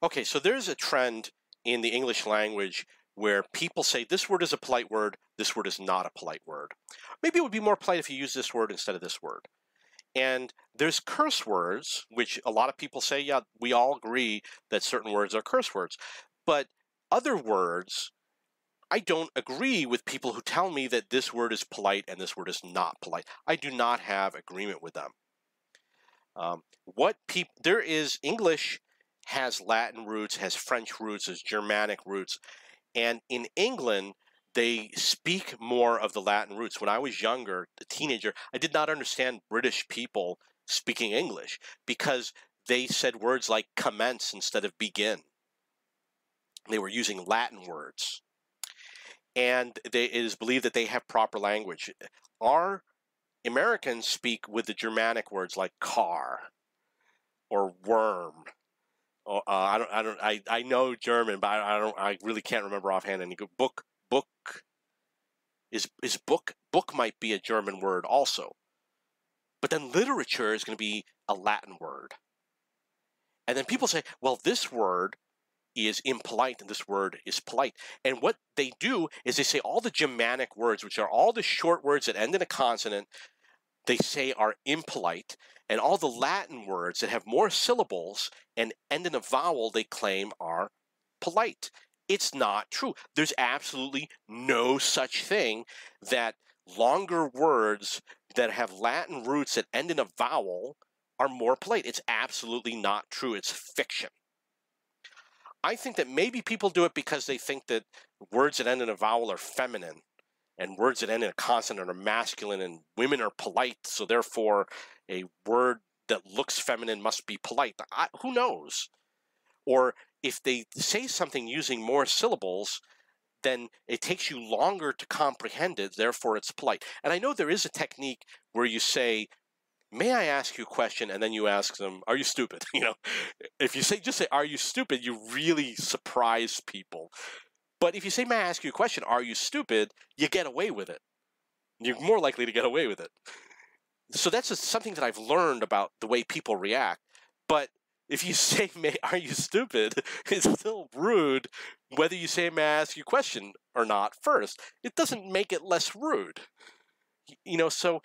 Okay, so there's a trend in the English language where people say this word is a polite word, this word is not a polite word. Maybe it would be more polite if you use this word instead of this word. And there's curse words, which a lot of people say, yeah, we all agree that certain words are curse words. But other words, I don't agree with people who tell me that this word is polite and this word is not polite. I do not have agreement with them. There is English has Latin roots, has French roots, has Germanic roots, and in England they speak more of the Latin roots. When I was younger, a teenager, I did not understand British people speaking English because they said words like commence instead of begin. They were using Latin words, and it is believed that they have proper language. Our Americans speak with the Germanic words like car or worm. I know German, but I really can't remember offhand any good book. Book is book. Book might be a German word also, but then literature is going to be a Latin word. And then people say, well, this word is impolite and this word is polite. And what they do is they say all the Germanic words, which are all the short words that end in a consonant, they say are impolite, and all the Latin words that have more syllables and end in a vowel they claim are polite. It's not true. There's absolutely no such thing that longer words that have Latin roots that end in a vowel are more polite. It's absolutely not true. It's fiction. I think that maybe people do it because they think that words that end in a vowel are feminine and words that end in a consonant are masculine and women are polite, so therefore a word that looks feminine must be polite. Who knows? Or if they say something using more syllables, then it takes you longer to comprehend it, therefore it's polite. And I know there is a technique where you say, may I ask you a question? And then you ask them, are you stupid? If you just say, are you stupid? You really surprise people. But if you say, may I ask you a question? Are you stupid? You get away with it. You're more likely to get away with it. So that's just something that I've learned about the way people react. But if you say, are you stupid? It's still rude whether you say, may I ask you a question or not first. It doesn't make it less rude. So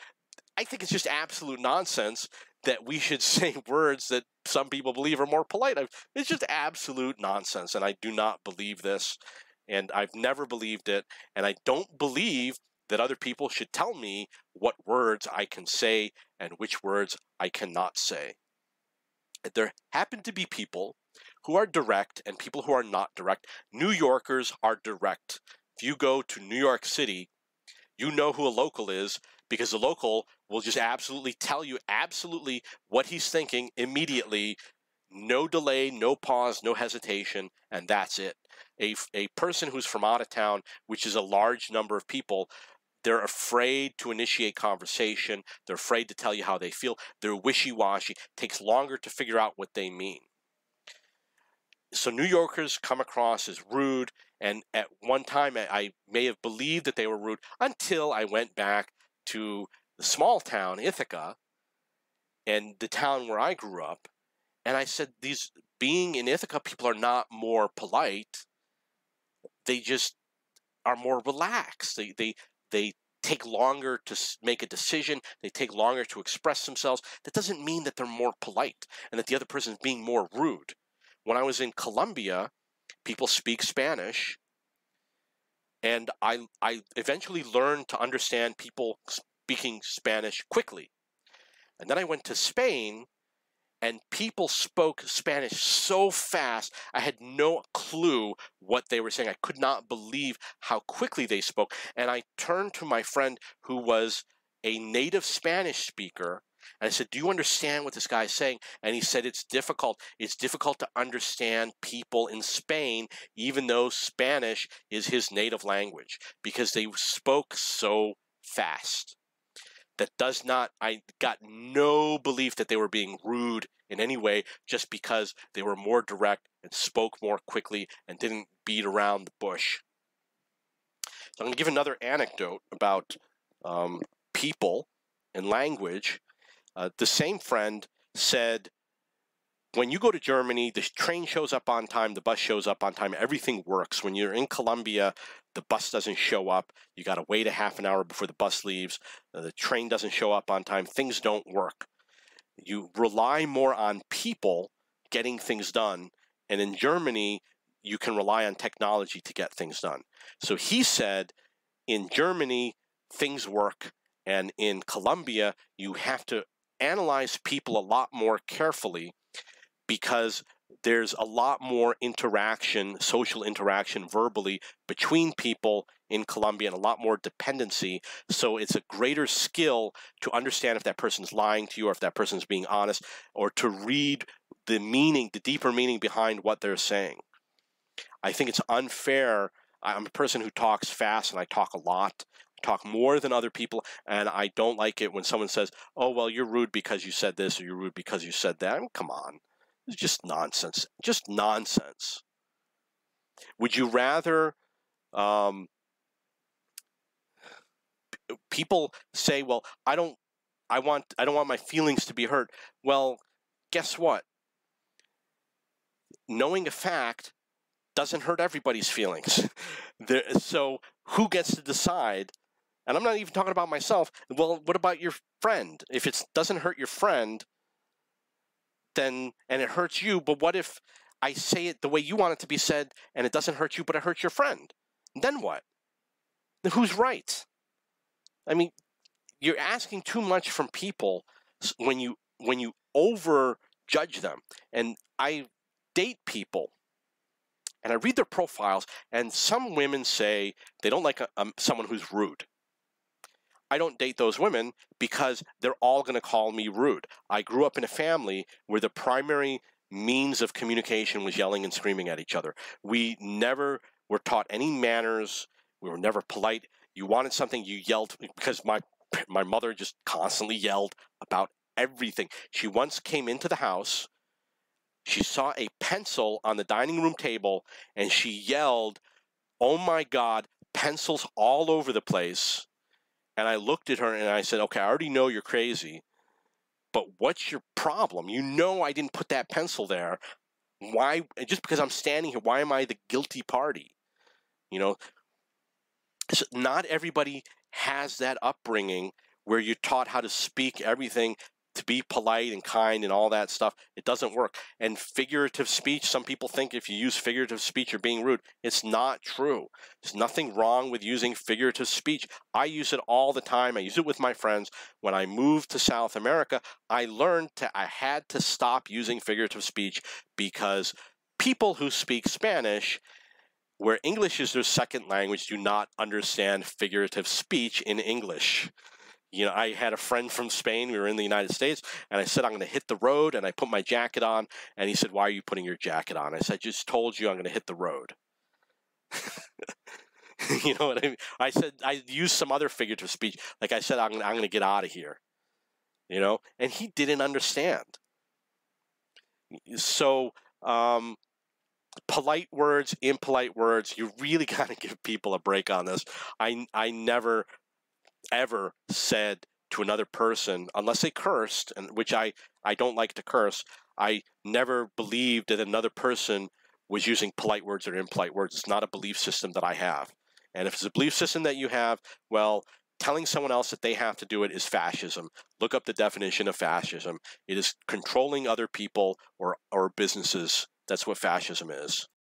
I think it's just absolute nonsense that we should say words that some people believe are more polite. It's just absolute nonsense, and I do not believe this, and I've never believed it, and I don't believe that other people should tell me what words I can say and which words I cannot say. There happen to be people who are direct and people who are not direct. New Yorkers are direct. If you go to New York City, you know who a local is because the local will just absolutely tell you absolutely what he's thinking immediately. No delay, no pause, no hesitation, and that's it. A person who's from out of town, which is a large number of people, they're afraid to initiate conversation. They're afraid to tell you how they feel. They're wishy-washy. It takes longer to figure out what they mean. So New Yorkers come across as rude, and at one time I may have believed that they were rude until I went back to the small town, Ithaca, and the town where I grew up, and I said, being in Ithaca, people are not more polite. They just are more relaxed. They take longer to make a decision. They take longer to express themselves. That doesn't mean that they're more polite and that the other person is being more rude. When I was in Colombia, people speak Spanish, and I eventually learned to understand people speaking Spanish quickly. And then I went to Spain, and people spoke Spanish so fast, I had no clue what they were saying. I could not believe how quickly they spoke. And I turned to my friend who was a native Spanish speaker, and I said, do you understand what this guy is saying? And he said, it's difficult. It's difficult to understand people in Spain, even though Spanish is his native language, because they spoke so fast. I got no belief that they were being rude in any way just because they were more direct and spoke more quickly and didn't beat around the bush. So I'm going to give another anecdote about people and language. The same friend said when you go to Germany, the train shows up on time, the bus shows up on time, everything works. When you're in Colombia, the bus doesn't show up. You got to wait a half an hour before the bus leaves. The train doesn't show up on time. Things don't work. You rely more on people getting things done. And in Germany, you can rely on technology to get things done. So he said, in Germany, things work. And in Colombia, you have to analyze people a lot more carefully because there's a lot more interaction, social interaction verbally between people in Colombia and a lot more dependency. So it's a greater skill to understand if that person's lying to you or if that person's being honest, or to read the meaning, the deeper meaning behind what they're saying. I think it's unfair. I'm a person who talks fast and I talk a lot. I talk more than other people, and I don't like it when someone says, oh, well, you're rude because you said this or you're rude because you said that. I mean, come on. It's just nonsense. Just nonsense. Would you rather people say, well, I don't want my feelings to be hurt. Well, guess what? Knowing a fact doesn't hurt everybody's feelings. So who gets to decide? And I'm not even talking about myself. Well, what about your friend? If it doesn't hurt your friend, then, and it hurts you, but what if I say it the way you want it to be said and it doesn't hurt you, but it hurts your friend? Then what? Then who's right? I mean, you're asking too much from people when you over judge them. And I date people and I read their profiles, and some women say they don't like someone who's rude. I don't date those women because they're all going to call me rude. I grew up in a family where the primary means of communication was yelling and screaming at each other. We never were taught any manners. We were never polite. You wanted something, you yelled, because my mother just constantly yelled about everything. She once came into the house, she saw a pencil on the dining room table, and she yelled, "Oh my God, pencils all over the place." And I looked at her and I said, okay, I already know you're crazy, but what's your problem? You know I didn't put that pencil there. Why, just because I'm standing here, why am I the guilty party? You know, so not everybody has that upbringing where you're taught how to speak everything, to be polite and kind and all that stuff. It doesn't work. And figurative speech, some people think if you use figurative speech, you're being rude. It's not true. There's nothing wrong with using figurative speech. I use it all the time. I use it with my friends. When I moved to South America, I had to stop using figurative speech because people who speak Spanish, where English is their second language, do not understand figurative speech in English. You know, I had a friend from Spain. We were in the United States, and I said, I'm going to hit the road, and I put my jacket on, and he said, why are you putting your jacket on? I said, I just told you I'm going to hit the road. You know what I mean? I said, I used some other figurative speech. Like I said, I'm going to get out of here, you know, and he didn't understand. So, polite words, impolite words, you really got to give people a break on this. I never ever said to another person, unless they cursed, and which I don't like to curse, I never believed that another person was using polite words or impolite words. It's not a belief system that I have. And if it's a belief system that you have, well, telling someone else that they have to do it is fascism. Look up the definition of fascism. It is controlling other people or businesses. That's what fascism is.